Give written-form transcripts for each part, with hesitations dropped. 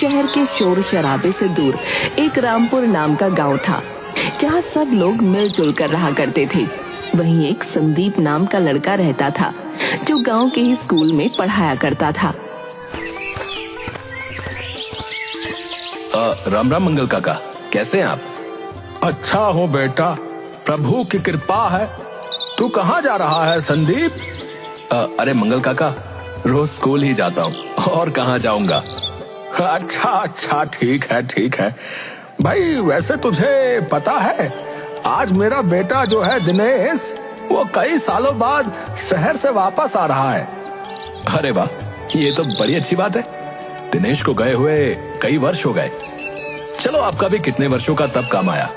शहर के शोर शराबे से दूर एक रामपुर नाम का गांव था, जहां सब लोग मिलजुल कर रहा करते थे। वहीं एक संदीप नाम का लड़का रहता था, जो गांव के ही स्कूल में पढ़ाया करता था। राम राम मंगल काका, कैसे हैं आप? अच्छा हूँ बेटा, प्रभु की कृपा है। तू कहाँ जा रहा है संदीप? अरे मंगल काका, रोज स्कूल ही जाता हूँ, और कहाँ जाऊंगा। अच्छा अच्छा, ठीक है भाई। वैसे तुझे पता है, आज मेरा बेटा जो है दिनेश, वो कई सालों बाद शहर से वापस आ रहा है। अरे वाह, ये तो बड़ी अच्छी बात है। दिनेश को गए हुए कई वर्ष हो गए। चलो, आपका भी कितने वर्षों का तब काम आया।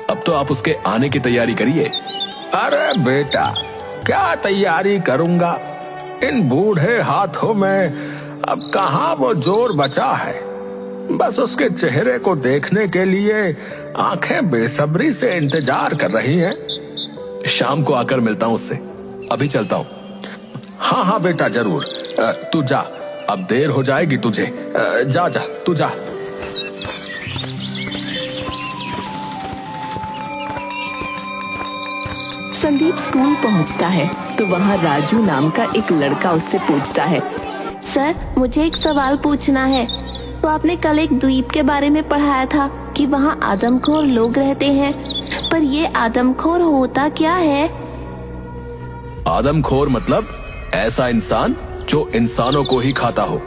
अब तो आप उसके आने की तैयारी करिए। अरे बेटा, क्या तैयारी करूंगा? इन बूढ़े हाथों में अब कहाँ वो जोर बचा है। बस उसके चेहरे को देखने के लिए आंखें बेसब्री से इंतजार कर रही हैं। शाम को आकर मिलता हूँ उससे। अभी चलता हूँ। हाँ बेटा, जरूर। तू जा, अब देर हो जाएगी तुझे। जा तू जा। संदीप स्कूल पहुंचता है तो वहाँ राजू नाम का एक लड़का उससे पूछता है, सर, मुझे एक सवाल पूछना है। तो आपने कल एक द्वीप के बारे में पढ़ाया था कि वहाँ आदमखोर लोग रहते हैं, पर ये आदमखोर होता क्या है? आदमखोर मतलब ऐसा इंसान जो इंसानों को ही खाता हो।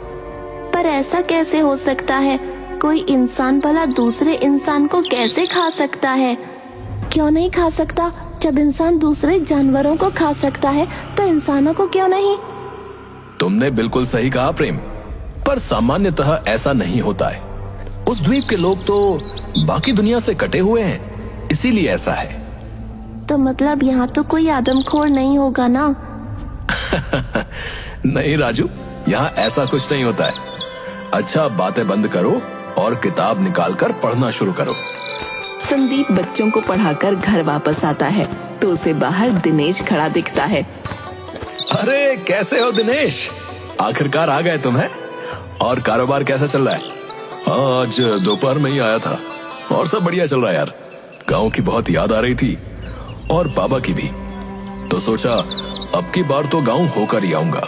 पर ऐसा कैसे हो सकता है? कोई इंसान भला दूसरे इंसान को कैसे खा सकता है? क्यों नहीं खा सकता? जब इंसान दूसरे जानवरों को खा सकता है तो इंसानों को क्यों नहीं? तुमने बिल्कुल सही कहा प्रेम, पर सामान्यतः ऐसा नहीं होता है। उस द्वीप के लोग तो बाकी दुनिया से कटे हुए हैं, इसीलिए ऐसा है। तो मतलब यहाँ तो कोई आदमखोर नहीं होगा ना? नहीं राजू, यहाँ ऐसा कुछ नहीं होता है। अच्छा, बातें बंद करो और किताब निकालकर पढ़ना शुरू करो। संदीप बच्चों को पढ़ाकर घर वापस आता है तो उसे बाहर दिनेश खड़ा दिखता है। अरे कैसे हो दिनेश, आखिरकार आ गए तुम हैं। और कारोबार कैसा चल रहा है? आज दोपहर में ही आया था और सब बढ़िया चल रहा है यार। गांव की बहुत याद आ रही थी और बाबा की भी, तो सोचा अब की बार तो गांव होकर ही आऊंगा।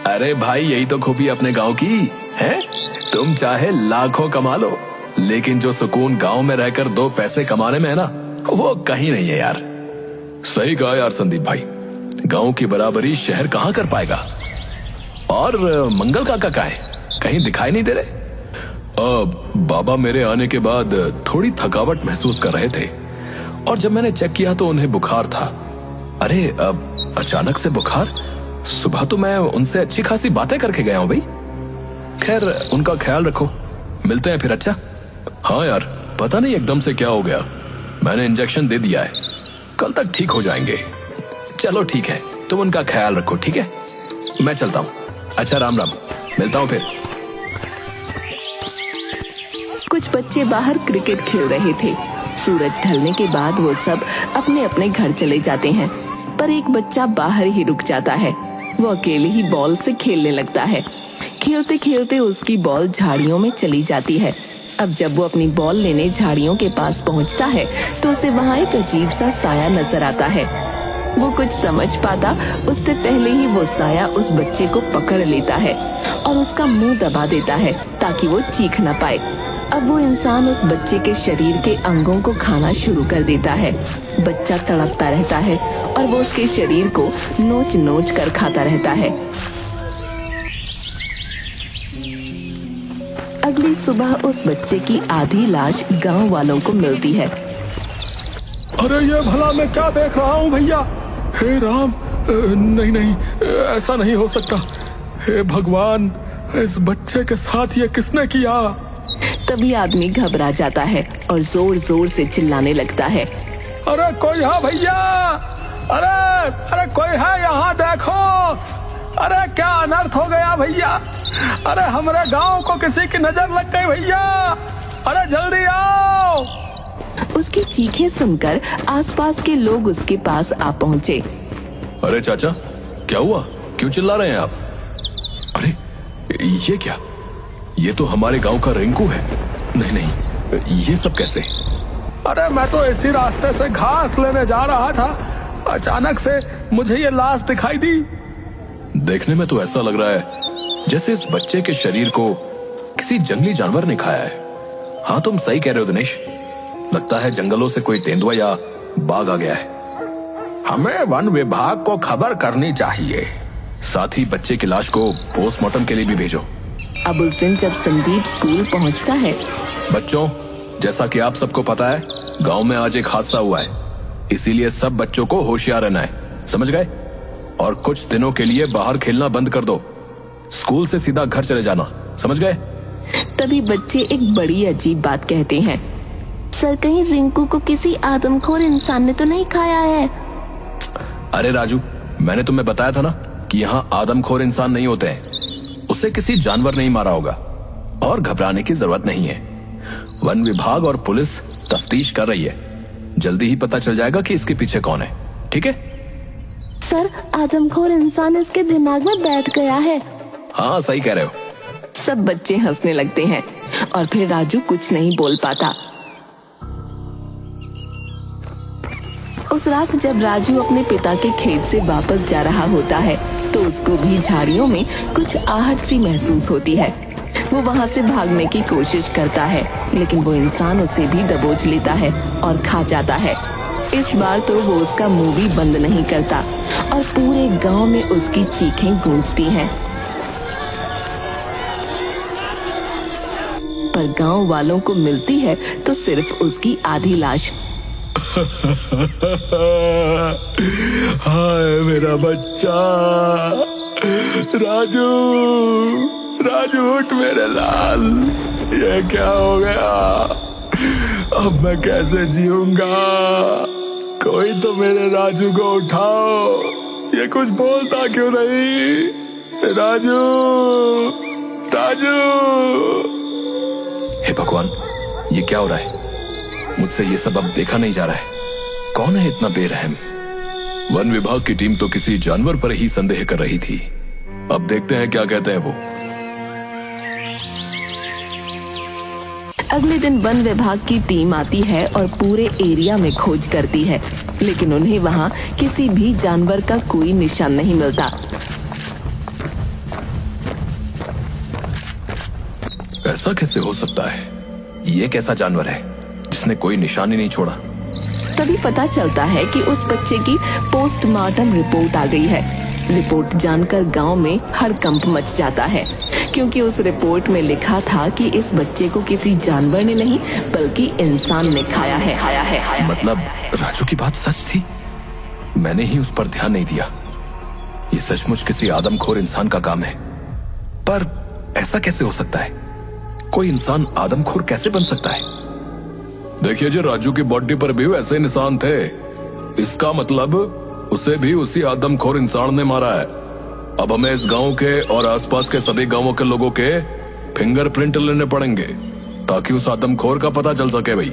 अरे भाई, यही तो खूबी अपने गांव की है। तुम चाहे लाखों कमा लो, लेकिन जो सुकून गांव में रहकर 2 पैसे कमाने में है ना, वो कहीं नहीं है यार। सही कहा यार संदीप भाई, गांव की बराबरी शहर कहाँ कर पाएगा। और मंगल काका कहाँ है? कहीं दिखाई नहीं दे रहे। बाबा मेरे आने के बाद थोड़ी थकावट महसूस कर रहे थे और जब मैंने चेक किया तो उन्हें बुखार था। अरे अचानक से बुखार? सुबह तो मैं उनसे अच्छी खासी बातें करके गया हूँ भाई। खैर, उनका ख्याल रखो, मिलते हैं फिर। अच्छा हाँ यार, पता नहीं एकदम से क्या हो गया। मैंने इंजेक्शन दे दिया है, कल तक ठीक हो जाएंगे। चलो ठीक है, तुम उनका ख्याल रखो, ठीक है? मैं चलता हूँ। अच्छा, राम राम, मिलता हूँ फिर। कुछ बच्चे बाहर क्रिकेट खेल रहे थे। सूरज ढलने के बाद वो सब अपने अपने घर चले जाते हैं, पर एक बच्चा बाहर ही रुक जाता है। वो अकेले ही बॉल से खेलने लगता है। खेलते खेलते उसकी बॉल झाड़ियों में चली जाती है। अब जब वो अपनी बॉल लेने झाड़ियों के पास पहुंचता है तो उसे वहाँ एक अजीब सा साया नजर आता है। वो कुछ समझ पाता उससे पहले ही वो साया उस बच्चे को पकड़ लेता है और उसका मुंह दबा देता है ताकि वो चीख न पाए। अब वो इंसान उस बच्चे के शरीर के अंगों को खाना शुरू कर देता है। बच्चा तड़पता रहता है और वो उसके शरीर को नोच नोच कर खाता रहता है। अगली सुबह उस बच्चे की आधी लाश गांव वालों को मिलती है। अरे ये भला मैं क्या देख रहा हूँ भैया? हे राम, नहीं, ऐसा नहीं हो सकता। हे भगवान, इस बच्चे के साथ ये किसने किया? तभी आदमी घबरा जाता है और जोर जोर से चिल्लाने लगता है, अरे कोई है भैया? अरे कोई है यहाँ? देखो, अरे क्या अनर्थ हो गया भैया? अरे हमारे गांव को किसी की नजर लग गई भैया। अरे जल्दी आओ। उसकी चीखें सुनकर आसपास के लोग उसके पास आ पहुँचे। अरे चाचा, क्या हुआ? क्यों चिल्ला रहे हैं आप? अरे ये क्या? ये तो हमारे गांव का रिंकू है। नहीं नहीं, ये सब कैसे? अरे मैं तो इसी रास्ते से घास लेने जा रहा था, अचानक से मुझे ये लाश दिखाई दी। देखने में तो ऐसा लग रहा है जैसे इस बच्चे के शरीर को किसी जंगली जानवर ने खाया है। हाँ, तुम सही कह रहे हो दिनेश, लगता है जंगलों से कोई तेंदुआ या बाघ आ गया है। हमें वन विभाग को खबर करनी चाहिए। साथ ही बच्चे की लाश को पोस्टमार्टम के लिए भी भेजो। अब उस दिन जब संदीप स्कूल पहुंचता है, बच्चों, जैसा कि आप सबको पता है, गांव में आज एक हादसा हुआ है, इसीलिए सब बच्चों को होशियार रहना है, समझ गए? और कुछ दिनों के लिए बाहर खेलना बंद कर दो, स्कूल से सीधा घर चले जाना, समझ गए? तभी बच्चे एक बड़ी अजीब बात कहते हैं। सर, कहीं रिंकू को किसी आदमखोर इंसान ने तो नहीं खाया है? अरे राजू, मैंने तुम्हें बताया था ना कि यहाँ आदमखोर इंसान नहीं होते हैं। उसे किसी जानवर नहीं मारा होगा और घबराने की जरूरत नहीं है। वन विभाग और पुलिस तफ्तीश कर रही है, जल्दी ही पता चल जाएगा कि इसके पीछे कौन है, ठीक है? सर, आदमखोर इंसान इसके दिमाग में बैठ गया है। हाँ, सही कह रहे हो। सब बच्चे हंसने लगते हैं और फिर राजू कुछ नहीं बोल पाता। उस रात जब राजू अपने पिता के खेत से वापस जा रहा होता है तो उसको भी झाड़ियों में कुछ आहट सी महसूस होती है। वो वहाँ से भागने की कोशिश करता है, लेकिन वो इंसान उसे भी दबोच लेता है और खा जाता है। इस बार तो वो उसका मुंह भी बंद नहीं करता और पूरे गांव में उसकी चीखें गूंजती हैं। पर गांव वालों को मिलती है तो सिर्फ उसकी आधी लाश। हाय मेरा बच्चा, राजू, राजू उठ मेरे लाल, ये क्या हो गया? अब मैं कैसे जीऊंगा? कोई तो मेरे राजू को उठाओ, ये कुछ बोलता क्यों नहीं? राजू, राजू! हे भगवान, ये क्या हो रहा है? मुझसे ये सब अब देखा नहीं जा रहा है। कौन है इतना बेरहम? वन विभाग की टीम तो किसी जानवर पर ही संदेह कर रही थी। अब देखते हैं क्या कहते हैं वो। अगले दिन वन विभाग की टीम आती है और पूरे एरिया में खोज करती है, लेकिन उन्हें वहाँ किसी भी जानवर का कोई निशान नहीं मिलता। ऐसा कैसे हो सकता है? ये कैसा जानवर है जिसने कोई निशान ही नहीं छोड़ा? तभी पता चलता है कि उस बच्चे की पोस्टमार्टम रिपोर्ट आ गई है। रिपोर्ट जानकर गांव में हड़कंप मच जाता है, क्योंकि उस रिपोर्ट में लिखा था कि इस बच्चे को किसी जानवर ने नहीं बल्कि इंसान ने खाया है। मतलब राजू की बात सच थी? मैंने ही उस पर ध्यान नहीं दिया। ये सचमुच किसी आदमखोर इंसान का काम है। पर ऐसा कैसे हो सकता है? कोई इंसान आदमखोर कैसे बन सकता है? देखिए जी, राजू की बॉडी पर भी वैसे निशान थे। इसका मतलब उसे भी उसी आदमखोर इंसान ने मारा है। अब हमें इस गांव के और आसपास के सभी गांवों के लोगों के फिंगरप्रिंट लेने पड़ेंगे ताकि उस आदमखोर का पता चल सके भाई।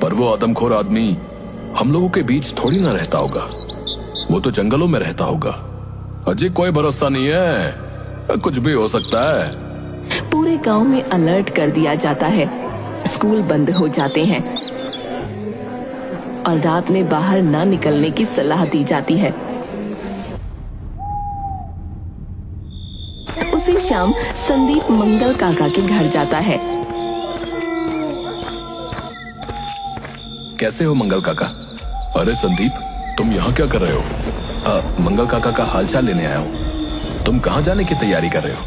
पर वो आदमखोर आदमी हम लोगों के बीच थोड़ी ना रहता होगा, वो तो जंगलों में रहता होगा। अजी कोई भरोसा नहीं है, कुछ भी हो सकता है। पूरे गांव में अलर्ट कर दिया जाता है। स्कूल बंद हो जाते हैं और रात में बाहर न निकलने की सलाह दी जाती है। उसी शाम संदीप मंगल काका के घर जाता है। कैसे हो मंगल काका? अरे संदीप, तुम यहाँ क्या कर रहे हो? मंगल काका का हालचाल लेने आया हूँ। तुम कहाँ जाने की तैयारी कर रहे हो?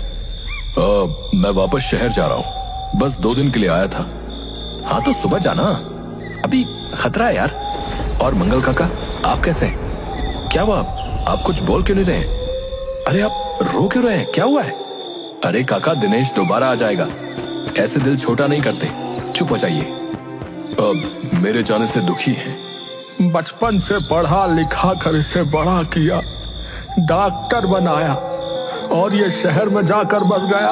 मैं वापस शहर जा रहा हूँ, बस 2 दिन के लिए आया था। हाँ तो सुबह जाना, अभी खतरा है यार। और मंगल काका, आप कैसे हैं? क्या हुआ? आप कुछ बोल क्यों नहीं रहे? अरे आप रो क्यों रहे हैं? क्या हुआ है? अरे काका, दिनेश दोबारा आ जाएगा, ऐसे दिल छोटा नहीं करते, चुप हो जाइए। अब मेरे जाने से दुखी है। बचपन से पढ़ा लिखा कर इसे बड़ा किया, डॉक्टर बनाया और ये शहर में जाकर बस गया।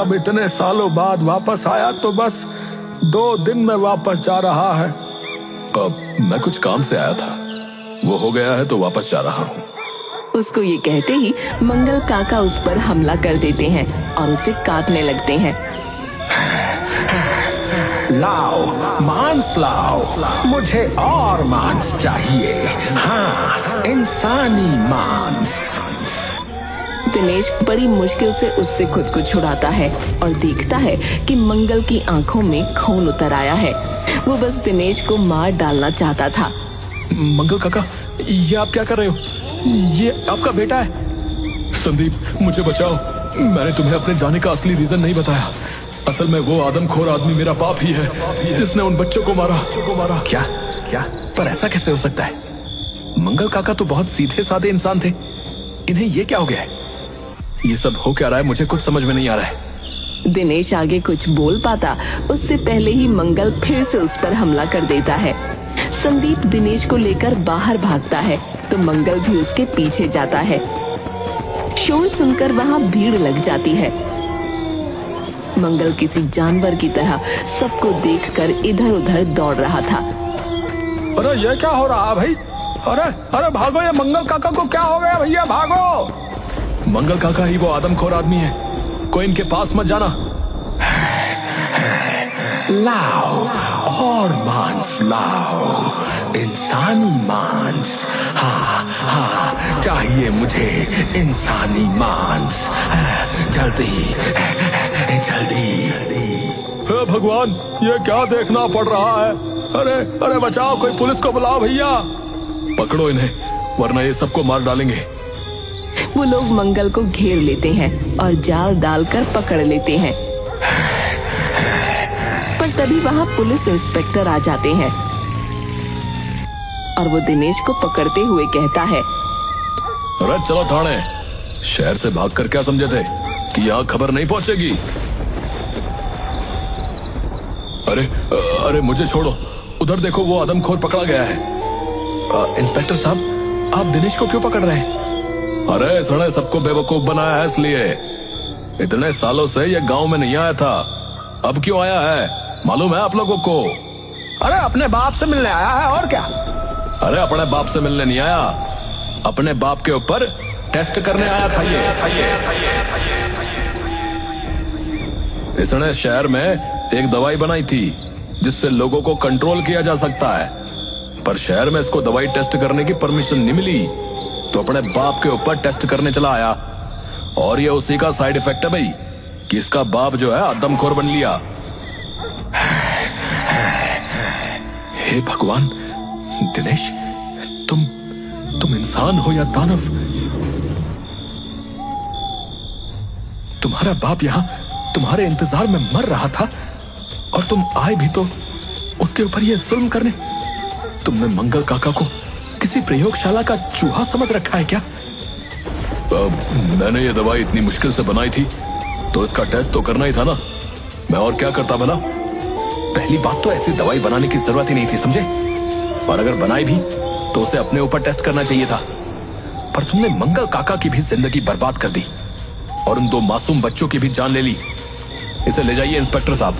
अब इतने सालों बाद वापस आया तो बस 2 दिन में वापस जा रहा है। अब मैं कुछ काम से आया था, वो हो गया है तो वापस जा रहा हूँ। उसको ये कहते ही मंगल काका उस पर हमला कर देते हैं और उसे काटने लगते हैं। लाओ मांस लाओ, मुझे और मांस चाहिए। हाँ, इंसानी मांस। दिनेश बड़ी मुश्किल से उससे खुद को छुड़ाता है और देखता है कि मंगल की आंखों में खून उतर आया है। वो बस दिनेश को मार डालना चाहता था। मंगल काका, ये आप क्या कर रहे हो? ये आपका बेटा है। संदीप, मुझे बचाओ। मैंने तुम्हें अपने जाने का असली रीजन नहीं बताया। असल में वो आदमखोर आदमी मेरा बाप ही है जिसने उन बच्चों को मारा। क्या? पर ऐसा कैसे हो सकता है? मंगल काका तो बहुत सीधे साधे इंसान थे, इन्हें ये क्या हो गया है? ये सब हो क्या रहा है, मुझे कुछ समझ में नहीं आ रहा है। दिनेश आगे कुछ बोल पाता उससे पहले ही मंगल फिर से उस पर हमला कर देता है। संदीप दिनेश को लेकर बाहर भागता है तो मंगल भी उसके पीछे जाता है। शोर सुनकर वहाँ भीड़ लग जाती है। मंगल किसी जानवर की तरह सबको देखकर इधर उधर दौड़ रहा था। अरे ये क्या हो रहा है भाई? अरे भागो, ये मंगल काका को क्या हो गया भैया, भागो। मंगल काका ही वो आदमखोर आदमी है, कोई इनके पास मत जाना। लाओ और मांस लाओ, इंसानी मांस। हाँ, चाहिए मुझे इंसानी मांस। जल्दी जल्दी। हे भगवान, ये क्या देखना पड़ रहा है? अरे बचाओ, कोई पुलिस को बुलाओ भैया। पकड़ो इन्हें, वरना ये सबको मार डालेंगे। वो लोग मंगल को घेर लेते हैं और जाल डालकर पकड़ लेते हैं। पर तभी वहाँ पुलिस इंस्पेक्टर आ जाते हैं और वो दिनेश को पकड़ते हुए कहता है, अरे चलो थाने। शहर से भागकर क्या समझे थे कि यहाँ खबर नहीं पहुंचेगी? अरे मुझे छोड़ो, उधर देखो वो आदमखोर पकड़ा गया है। इंस्पेक्टर साहब, आप दिनेश को क्यों पकड़ रहे हैं? अरे इसने सबको बेवकूफ बनाया है, इसलिए। इतने सालों से ये गांव में नहीं आया था, अब क्यों आया है मालूम है आप लोगों को? अरे अपने बाप से मिलने आया है, और क्या? अरे अपने बाप से मिलने नहीं आया, अपने बाप के ऊपर टेस्ट करने आया था ये। इसने शहर में एक दवाई बनाई थी जिससे लोगों को कंट्रोल किया जा सकता है, पर शहर में इसको दवाई टेस्ट करने की परमिशन नहीं मिली, तो अपने बाप के ऊपर टेस्ट करने चला आया। और ये उसी का साइड इफेक्ट है भाई, कि इसका बाप जो है आदमखोर बन लिया। हे भगवान, दिनेश, तुम इंसान हो या दानव? तुम्हारा बाप यहाँ तुम्हारे इंतजार में मर रहा था और तुम आए भी तो उसके ऊपर ये जुल्म करने। तुमने मंगल काका को किसी प्रयोगशाला का चूहा समझ रखा है क्या? मैंने ये दवाई इतनी मुश्किल से बनाई थी तो इसका टेस्ट तो करना ही था ना, मैं और क्या करता भला? पहली बात तो ऐसी दवाई बनाने की जरूरत ही नहीं थी, समझे? और अगर बनाई भी तो उसे अपने ऊपर टेस्ट करना चाहिए था। पर तुमने मंगल काका की भी जिंदगी बर्बाद कर दी और उन 2 मासूम बच्चों की भी जान ले ली। इसे ले जाइए इंस्पेक्टर साहब।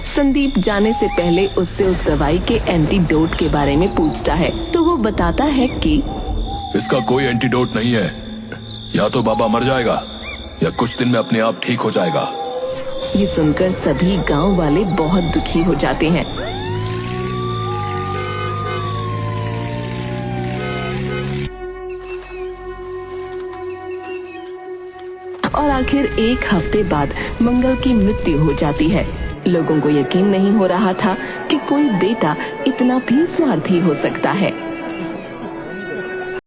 संदीप जाने से पहले उससे उस दवाई के एंटीडोट के बारे में पूछता है तो वो बताता है कि इसका कोई एंटीडोट नहीं है, या तो बाबा मर जाएगा या कुछ दिन में अपने आप ठीक हो जाएगा। ये सुनकर सभी गांव वाले बहुत दुखी हो जाते हैं। और आखिर 1 हफ्ते बाद मंगल की मृत्यु हो जाती है। लोगों को यकीन नहीं हो रहा था कि कोई बेटा इतना भी स्वार्थी हो सकता है।